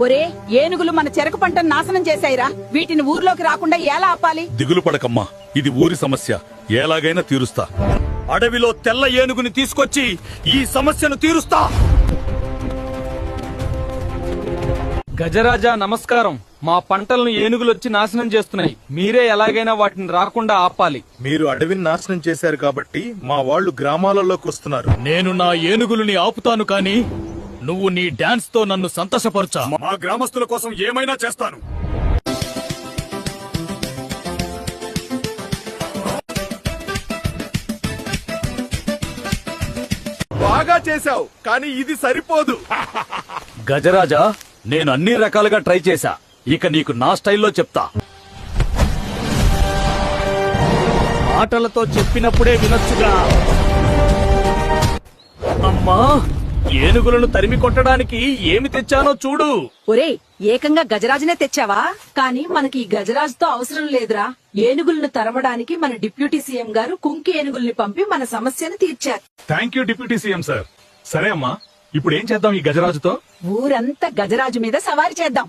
ఒరే, ఏనుగులు మన చెరకు పంటను నాశనం చేశాయిరా. వీటిని ఊర్లోకి రాకుండా ఎలా ఆపాలి? దిగులు పడకమ్మా, ఇది ఊరి సమస్య. ఎలాగైనా తీరుస్తా. అడవిలో తెల్ల ఏనుగుని తీసుకొచ్చి ఈ సమస్యను తీరుస్తా. గజరాజా నమస్కారం. మా పంటలను ఏనుగులొచ్చి నాశనం చేస్తున్నాయి. మీరే ఎలాగైనా వాటిని రాకుండా ఆపాలి. మీరు అడవిని నాశనం చేశారు కాబట్టి మా వాళ్ళు గ్రామాలలోకి వస్తున్నారు. నేను నా ఏనుగులని ఆపుతాను, కానీ నువ్వు నీ డాన్స్ తో నన్ను సంతోషపరచా. మా గ్రామస్తుల కోసం ఏమైనా చేస్తాను. బాగా చేశావు, కానీ ఇది సరిపోదు. గజరాజా, నేను అన్ని రకాలుగా ట్రై చేశా. ఇక నీకు నా స్టైల్లో చెప్తా. మాటలతో చెప్పినప్పుడే వినొచ్చుగా. అమ్మా, ఏనుగులను తరిమి కొట్టడానికి ఏమి తెచ్చానో చూడు. ఒరే, ఏకంగా గజరాజునే తెచ్చావా? కానీ మనకి ఈ గజరాజుతో అవసరం లేదురా. ఏనుగులను తరమడానికి మన డిప్యూటీ సీఎం గారు కుంకి ఏనుగుల్ని పంపి మన సమస్యను తీర్చారు. Thank you deputy CM sir. సరే అమ్మా, ఇప్పుడు ఏం చేద్దాం ఈ గజరాజుతో? ఊరంతా గజరాజు మీద సవారీ చేద్దాం.